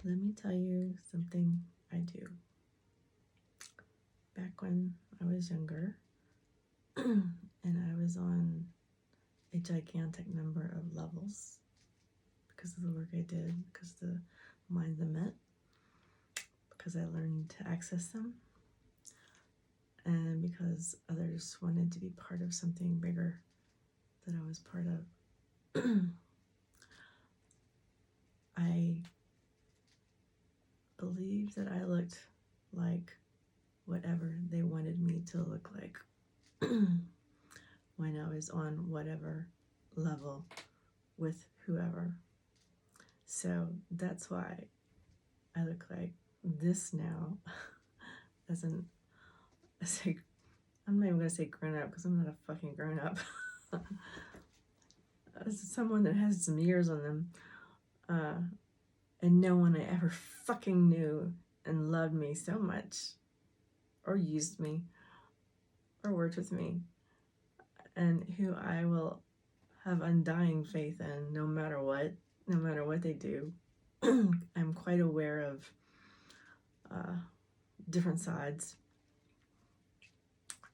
Let me tell you something I do. Back when I was younger and I was on a gigantic number of levels because of the work I did, because of the minds I met, because I learned to access them, and because others wanted to be part of something bigger that I was part of. I believed that I looked like whatever they wanted me to look like when I was on whatever level with whoever. So that's why I look like this now as I'm not even gonna say grown up because I'm not a fucking grown up. As someone that has some years on them, and no one I ever fucking knew and loved me so much, or used me, or worked with me, and who I will have undying faith in no matter what they do. I'm quite aware of different sides.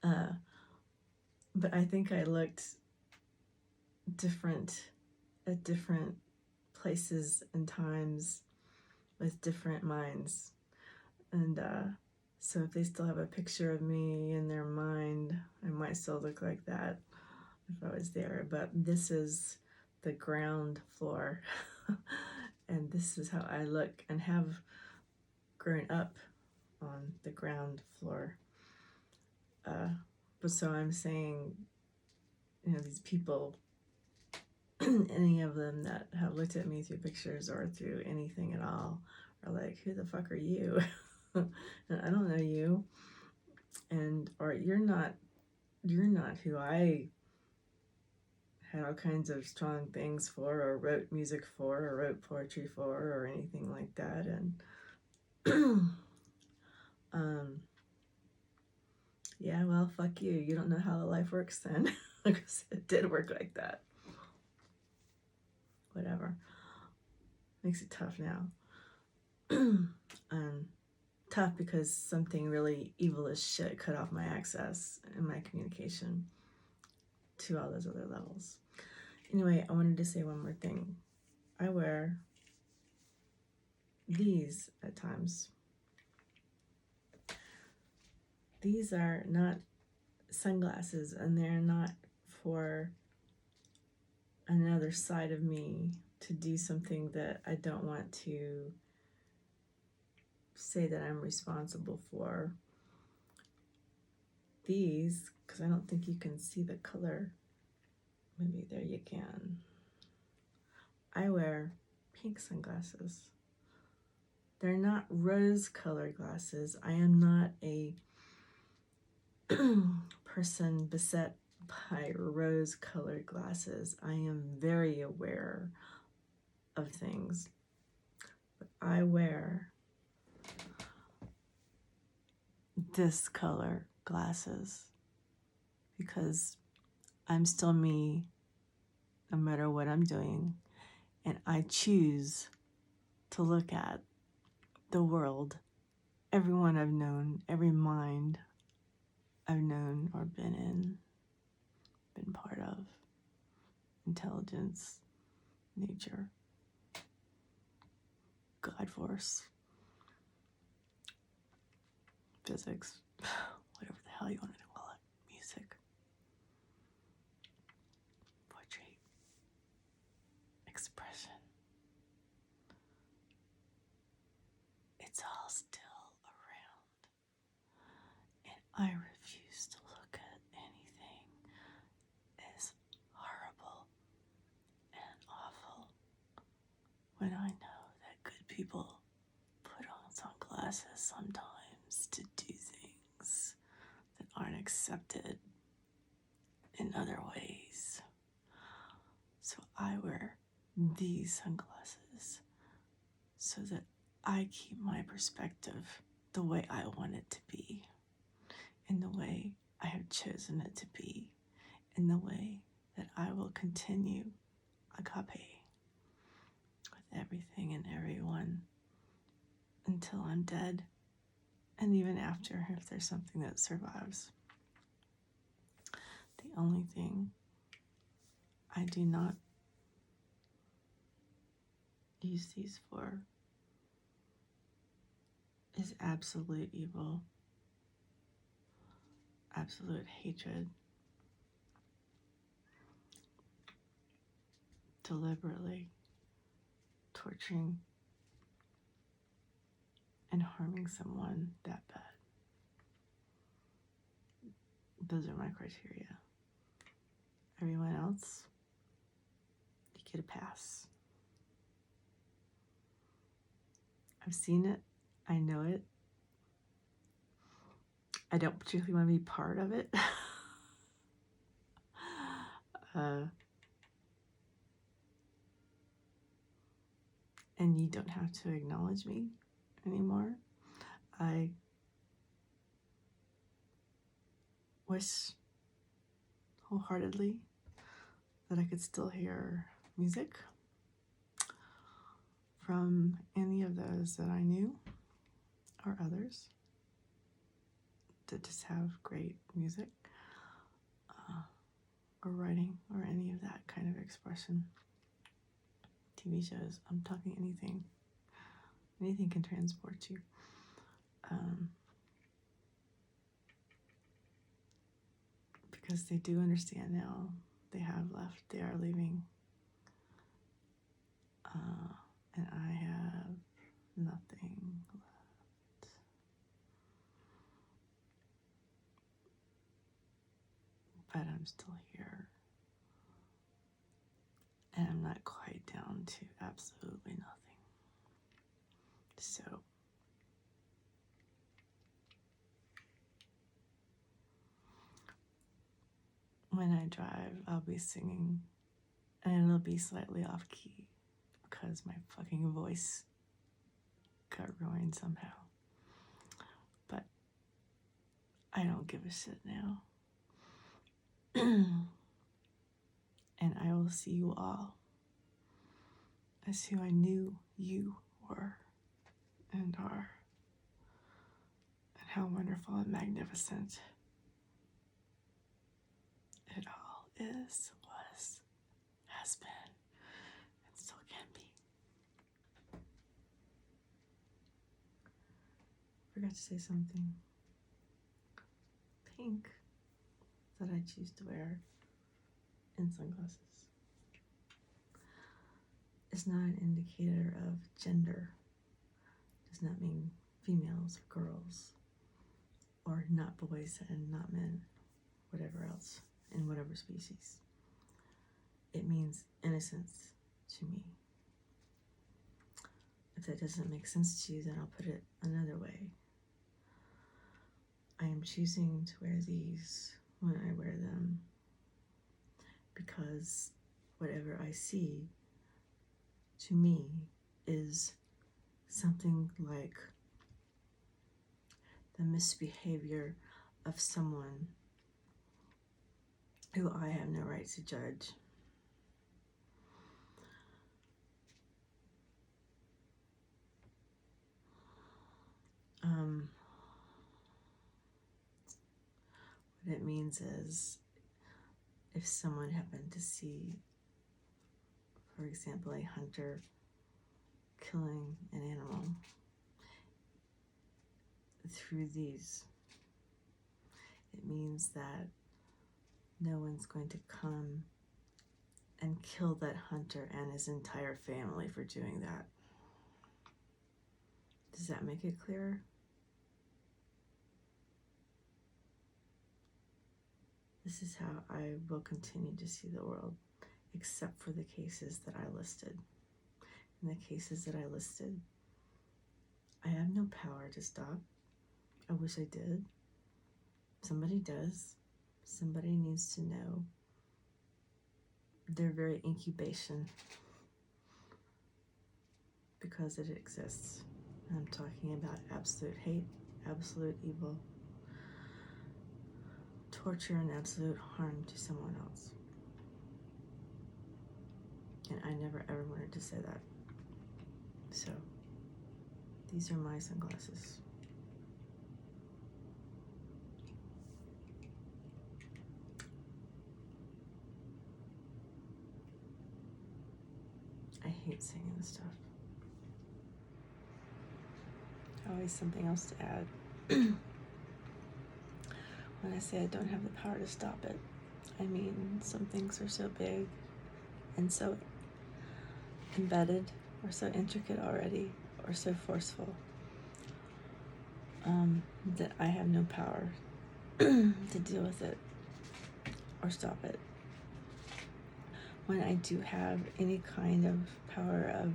But I think I looked different at different places and times with different minds. And so if they still have a picture of me in their mind, I might still look like that if I was there. But this is the ground floor. And this is how I look and have grown up on the ground floor. But so I'm saying, these people, any of them that have looked at me through pictures or through anything at all are like, who the fuck are you? And I don't know you. And, or you're not who I had all kinds of strong things for, or wrote music for, or wrote poetry for, or anything like that. And yeah, well, fuck you. You don't know how life works then, because it did work like that. Whatever. Makes it tough now. Tough because something really evil as shit cut off my access and my communication to all those other levels. Anyway, I wanted to say one more thing. I wear these at times. These are not sunglasses, and they're not for another side of me to do something that I don't want to say that I'm responsible for. These, because I don't think you can see the color. Maybe there you can. I wear pink sunglasses. They're not rose-colored glasses. I am not a person beset by rose-colored glasses. I am very aware of things. But I wear this color glasses because I'm still me no matter what I'm doing, and I choose to look at the world, everyone I've known, every mind I've known or been in, been part of, intelligence, nature, God force, physics, whatever the hell you want to call it, music, poetry, expression. It's all still around. And I refuse to look at anything as horrible and awful when I know that good people put on sunglasses sometimes to do things that aren't accepted in other ways. So I wear these sunglasses so that I keep my perspective the way I want it to be, in the way I have chosen it to be, in the way that I will continue agape with everything and everyone until I'm dead, and even after, if there's something that survives. The only thing I do not use these for is absolute evil, absolute hatred, deliberately torturing and harming someone that bad. Those are my criteria. Everyone else, you get a pass. I've seen it. I know it. I don't particularly want to be part of it. And you don't have to acknowledge me anymore. I wish wholeheartedly that I could still hear music from any of those that I knew or others that just have great music or writing or any of that kind of expression. TV shows, I'm talking anything. Anything can transport you. Because they do understand now. They have left. They are leaving. And I have nothing left. But I'm still here. And I'm not quite down to absolutely nothing. So, when I drive, I'll be singing, and it'll be slightly off key because my fucking voice got ruined somehow. But I don't give a shit now. And I will see you all as who I knew you were and are, and how wonderful and magnificent it all is, was, has been, and still can be. Forgot to say something. Pink that I choose to wear in sunglasses is not an indicator of gender. Does not mean females or girls, or not boys and not men, whatever else, in whatever species. It means innocence to me. If that doesn't make sense to you, then I'll put it another way. I am choosing to wear these when I wear them because whatever I see, to me, is something like the misbehavior of someone who I have no right to judge. What it means is if someone happened to see, for example, a hunter killing an animal through these, it means that no one's going to come and kill that hunter and his entire family for doing that. Does that make it clearer? This is how I will continue to see the world, except for the cases that I listed. In the cases that I listed, I have no power to stop. I wish I did. Somebody does. Somebody needs to know their very incubation, because it exists. I'm talking about absolute hate, absolute evil, torture, and absolute harm to someone else. And I never ever wanted to say that. So, These are my sunglasses. I hate singing this stuff. Always something else to add. When I say I don't have the power to stop it, I mean some things are so big and so embedded or so intricate already or so forceful that I have no power to deal with it or stop it. When I do have any kind of power of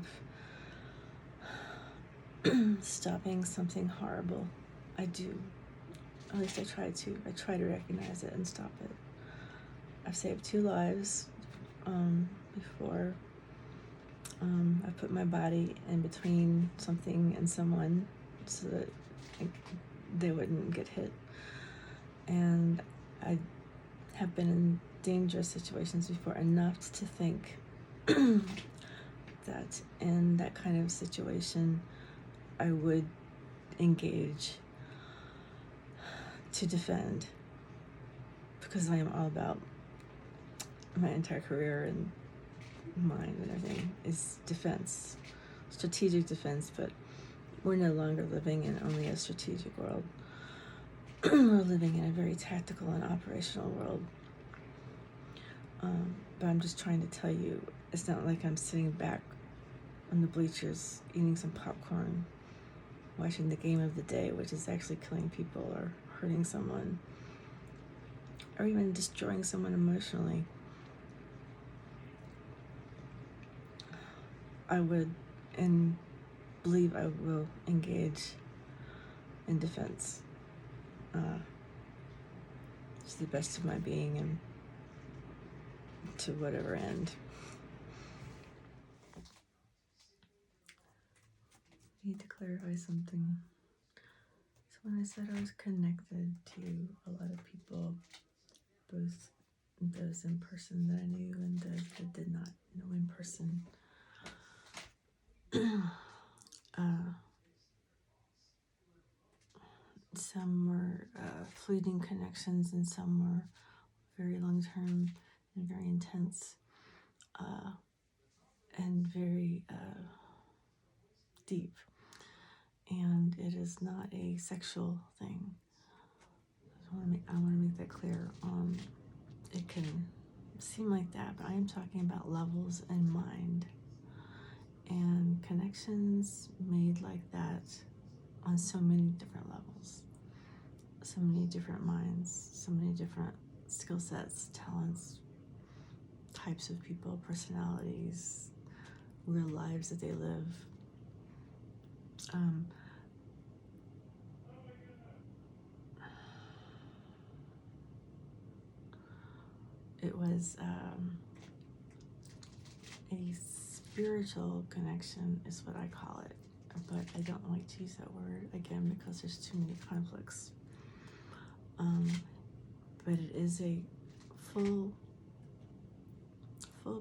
stopping something horrible, I do. At least I try to. I try to recognize it and stop it. I've saved 2 lives before. I put my body in between something and someone so that they wouldn't get hit. And I have been in dangerous situations before enough to think that in that kind of situation, I would engage to defend, because I am all about my entire career and mind and everything is defense, strategic defense, but we're no longer living in only a strategic world. We're living in a very tactical and operational world. But I'm just trying to tell you, it's not like I'm sitting back on the bleachers eating some popcorn, watching the game of the day, which is actually killing people or hurting someone or even destroying someone emotionally. I would and believe I will engage in defense to the best of my being and to whatever end. I need to clarify something. So when I said I was connected to a lot of people, both those in person that I knew and those that did not know in person, some were fleeting connections and some were very long-term and very intense and very deep. And it is not a sexual thing. I want to make that clear. It can seem like that, but I am talking about levels in mind and connections made like that on so many different levels, so many different minds, so many different skill sets, talents, types of people, personalities, real lives that they live. It was a spiritual connection is what I call it, but I don't like to use that word again because there's too many conflicts. But it is a full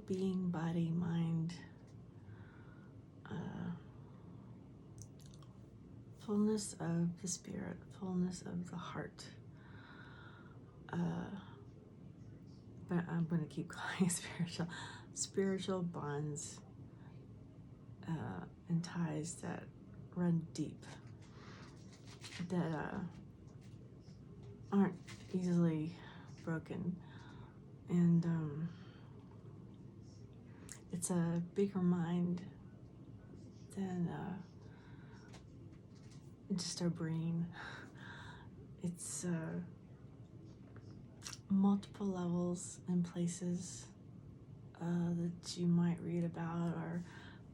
being, body, mind, fullness of the spirit, fullness of the heart. But I'm going to keep calling it spiritual bonds and ties that run deep, that aren't easily broken. And it's a bigger mind than just our brain. It's multiple levels and places that you might read about or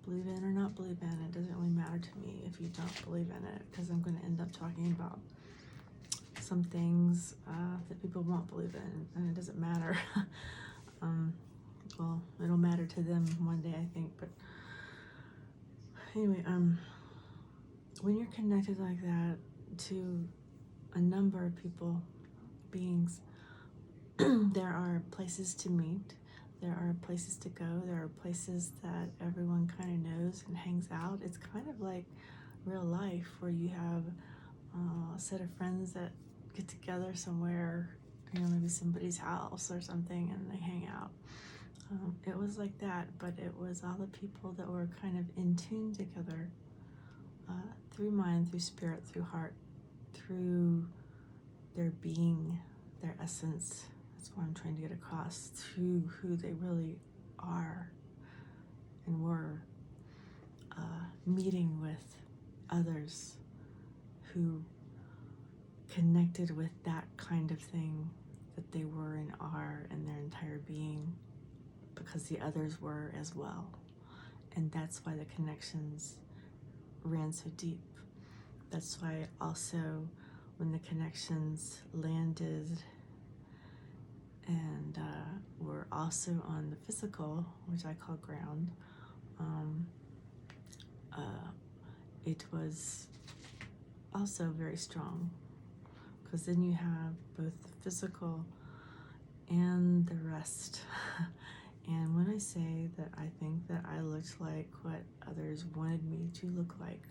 believe in or not believe in. It doesn't really matter to me if you don't believe in it, because I'm going to end up talking about some things that people won't believe in, and it doesn't matter. Well, it'll matter to them one day, I think. But anyway, when you're connected like that to a number of people, beings, there are places to meet, there are places to go, there are places that everyone kind of knows and hangs out. It's kind of like real life, where you have a set of friends that get together somewhere, maybe somebody's house or something, and they hang out. It was like that, but it was all the people that were kind of in tune together, through mind, through spirit, through heart, through their being, their essence. That's what I'm trying to get across, through who they really are and were, meeting with others who connected with that kind of thing that they were and are in their entire being, because the others were as well. And that's why the connections ran so deep. That's why also when the connections landed and were also on the physical, which I call ground, it was also very strong, because then you have both the physical and the rest. And when I say that I think that I looked like what others wanted me to look like,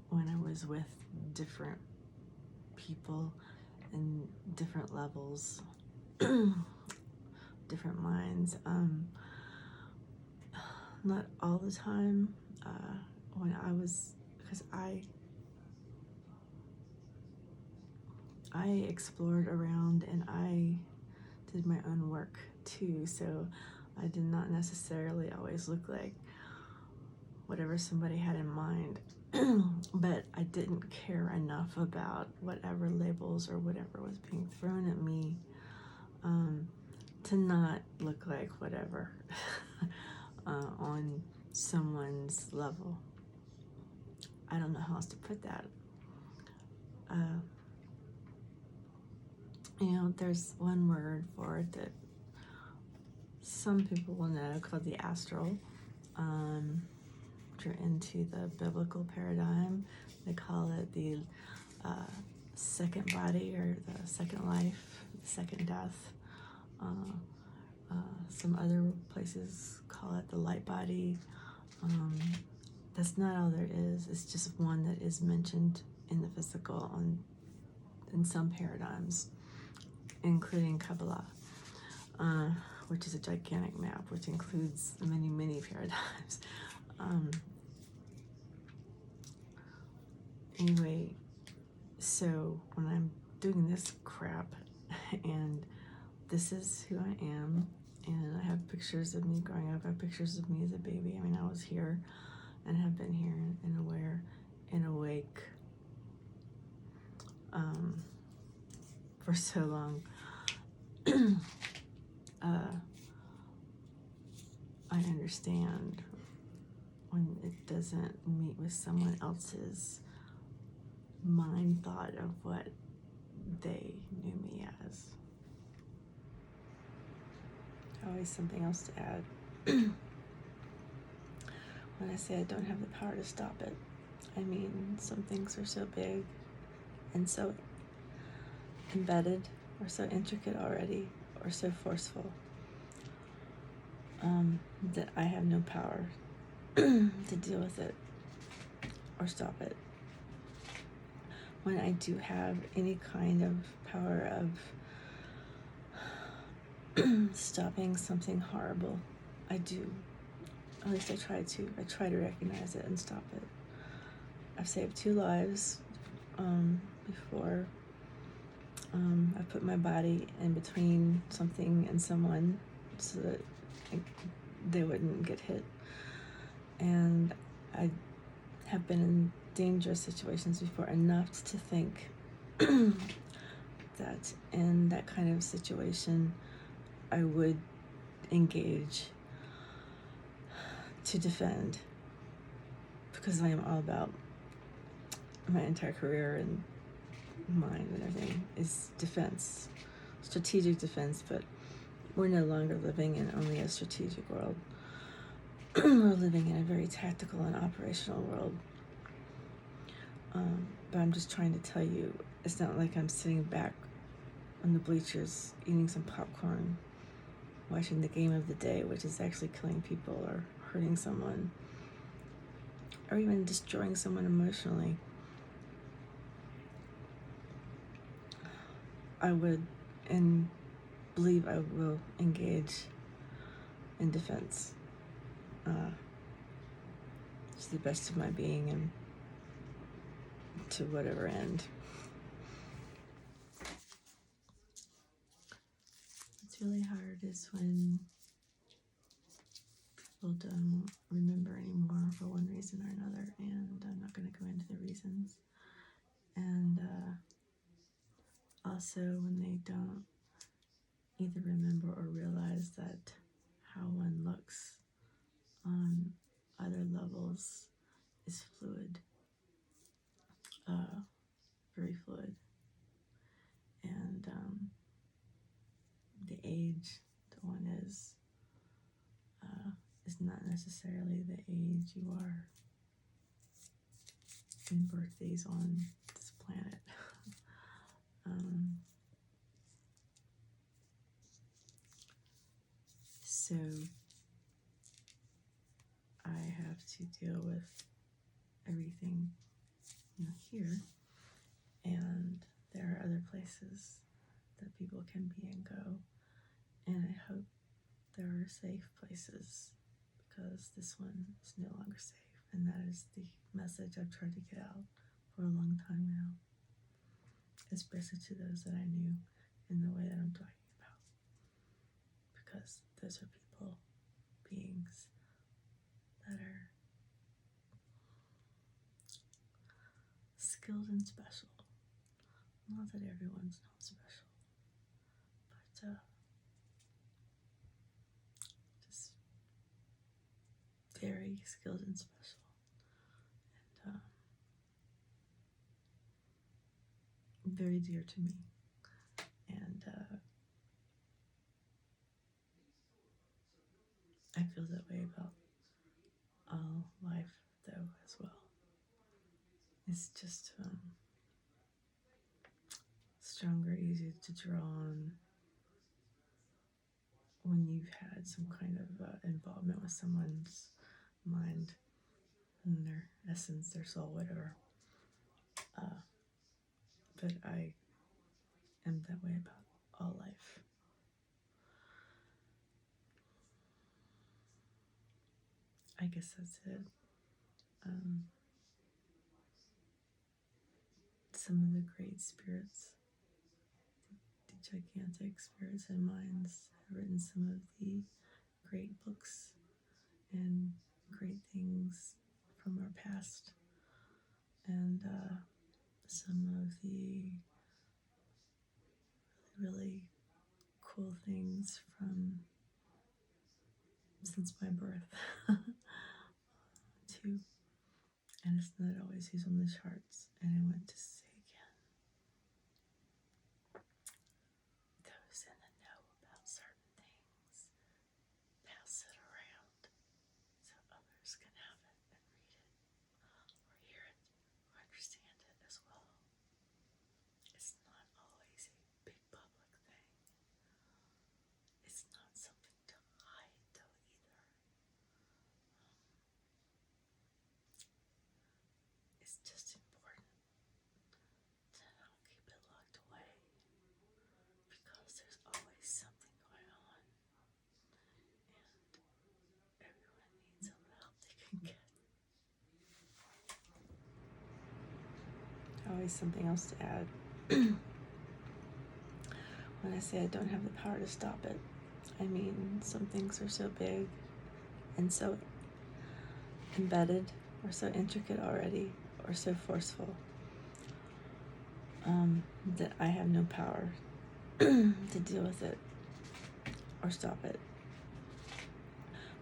when I was with different people in different levels, different minds, not all the time, when I was, because I explored around and I did my own work too, so I did not necessarily always look like whatever somebody had in mind. But I didn't care enough about whatever labels or whatever was being thrown at me, to not look like whatever on someone's level. I don't know how else to put that. There's one word for it that some people will know, called the astral. If you're into the biblical paradigm, they call it the second body, or the second life, the second death. Some other places call it the light body. That's not all there is. It's just one that is mentioned in the physical in some paradigms, including Kabbalah, which is a gigantic map which includes many, many paradigms. Anyway, so when I'm doing this crap, and this is who I am, and I have pictures of me growing up, I have pictures of me as a baby. I mean, I was here and have been here and aware and awake for so long. I understand when it doesn't meet with someone else's mind thought of what they knew me as. Always something else to add. When I say I don't have the power to stop it, I mean some things are so big and so embedded, or so intricate already, or so forceful, that I have no power to deal with it or stop it. When I do have any kind of power of stopping something horrible, I do. At least I try to. I try to recognize it and stop it. I've saved 2 lives before. I put my body in between something and someone so that they wouldn't get hit. And I have been in dangerous situations before, enough to think that in that kind of situation I would engage to defend, because I am all about my entire career and mind and everything is defense, strategic defense. But we're no longer living in only a strategic world. We're living in a very tactical and operational world. But I'm just trying to tell you, it's not like I'm sitting back on the bleachers eating some popcorn, watching the game of the day, which is actually killing people or hurting someone. or even destroying someone emotionally, I would and believe I will engage in defense to the best of my being and to whatever end. What's really hard is when people don't remember anymore for one reason or another, and I'm not going to go into the reasons. And also when they don't either remember or realize that how one looks on other levels is fluid, very fluid. And the age that one is not necessarily the age you are in birthdays on this planet. So I have to deal with everything, here, and there are other places that people can be and go, and I hope there are safe places, because this one is no longer safe, and that is the message I've tried to get out for a long time now, especially to those that I knew in the way that I'm talking about, because those are people, beings that are skilled and special. Not that everyone's not special, but just very skilled and special, and very dear to me. And I feel that way about all life, though, as well. It's just stronger, easier to draw on when you've had some kind of involvement with someone's mind and their essence, their soul, whatever. But I am that way about all life. I guess that's it. Some of the great spirits, the gigantic spirits and minds, have written some of the great books and great things from our past, and some of the really cool things from since my birth too. And it's not always who's on the charts. And I want to say again, those in the know about certain things, pass it around so others can have it and read it or hear it or understand it as well. It's not always a big public thing. It's not something to hide, though, either. It's just important to not keep it locked away, because there's always something going on, and everyone needs all the help they can get. Always something else to add. When I say I don't have the power to stop it, I mean some things are so big and so embedded or so intricate already or so forceful that I have no power to deal with it or stop it.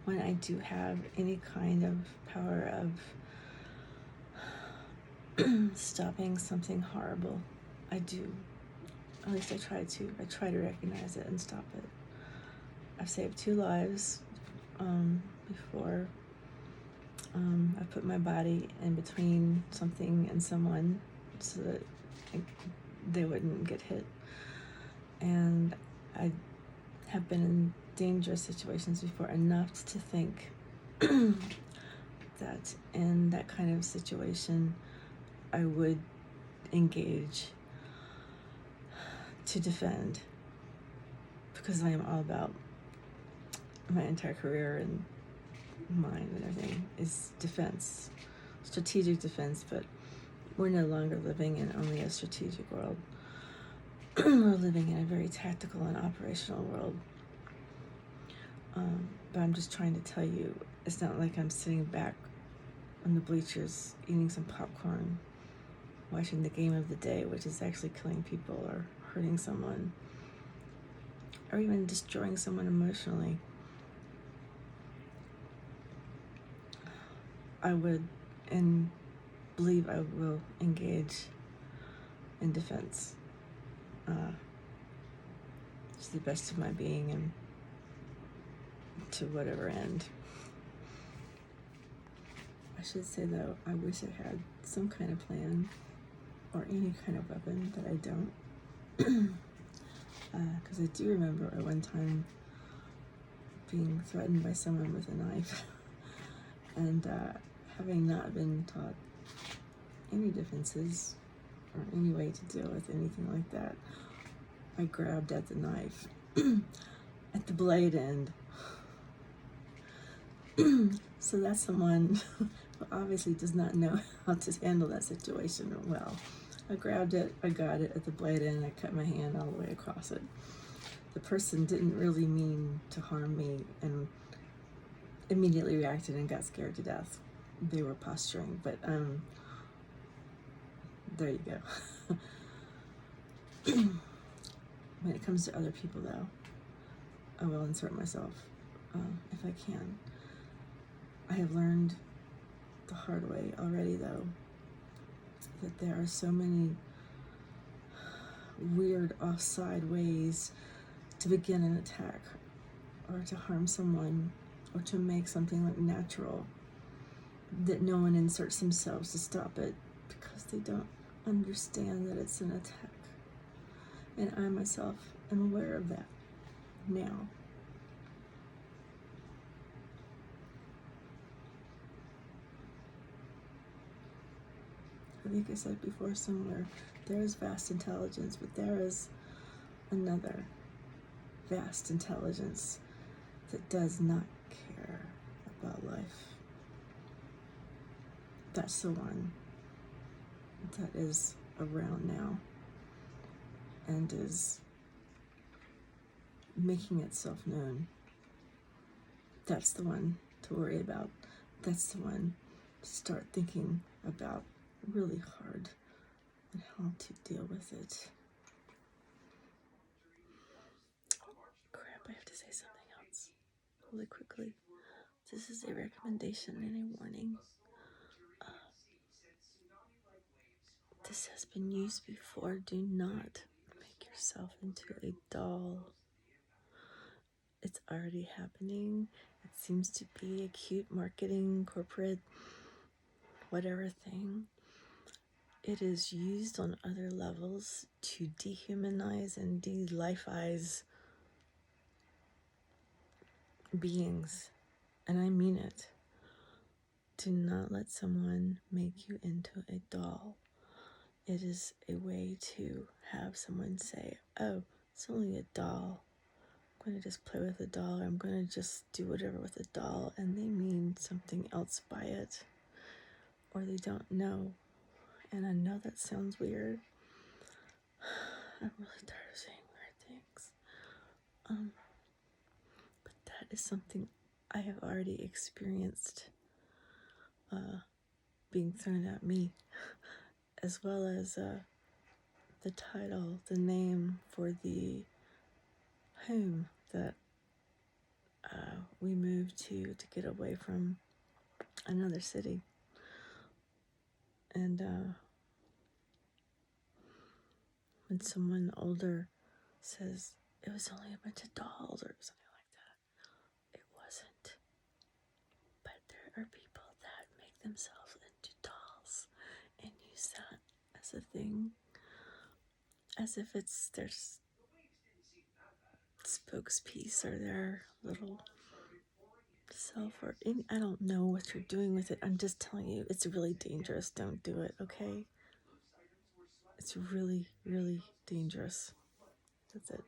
When I do have any kind of power of stopping something horrible, I do. At least I try to. I try to recognize it and stop it. I've saved 2 lives before. I put my body in between something and someone so that they wouldn't get hit. And I have been in dangerous situations before enough to think that in that kind of situation, I would engage to defend, because I am all about my entire career and mine and everything is defense, strategic defense, but we're no longer living in only a strategic world. We're living in a very tactical and operational world. But I'm just trying to tell you, it's not like I'm sitting back on the bleachers eating some popcorn, watching the game of the day, which is actually killing people or hurting someone, or even destroying someone emotionally. I would and believe I will engage in defense to the best of my being and to whatever end. I should say though, I wish I had some kind of plan or any kind of weapon, but I don't. Because I do remember at one time being threatened by someone with a knife and having not been taught any defenses or any way to deal with anything like that, I grabbed at the knife at the blade end. So that's someone who obviously does not know how to handle that situation well. I grabbed it, I got it at the blade end, I cut my hand all the way across it. The person didn't really mean to harm me and immediately reacted and got scared to death. They were posturing, but there you go. When it comes to other people though, I will insert myself if I can. I have learned the hard way already though, that there are so many weird offside ways to begin an attack or to harm someone or to make something look natural, that no one inserts themselves to stop it because they don't understand that it's an attack. And I myself am aware of that now. I think I said before somewhere, there is vast intelligence, but there is another vast intelligence that does not care about life. That's the one that is around now and is making itself known. That's the one to worry about. That's the one to start thinking about really hard and how to deal with it. Crap, I have to say something else really quickly. This is a recommendation and a warning. This has been used before. Do not make yourself into a doll. It's already happening. It seems to be a cute marketing, corporate, whatever thing. It is used on other levels to dehumanize and de-lifeize beings. And I mean it. Do not let someone make you into a doll. It is a way to have someone say, oh, it's only a doll. I'm going to just play with a doll. Or I'm going to just do whatever with a doll. And they mean something else by it. Or they don't know. And I know that sounds weird. I'm really tired of saying weird things. But that is something I have already experienced being thrown at me, as well as the title, the name for the home that we moved to get away from another city. And when someone older says it was only a bunch of dolls or something like that, it wasn't. But there are people that make themselves into dolls and use that as a thing, as if it's their spokespiece or their little yourself or any, I don't know what you're doing with it. I'm just telling you, it's really dangerous. Don't do it, okay? It's really, really dangerous. That's it.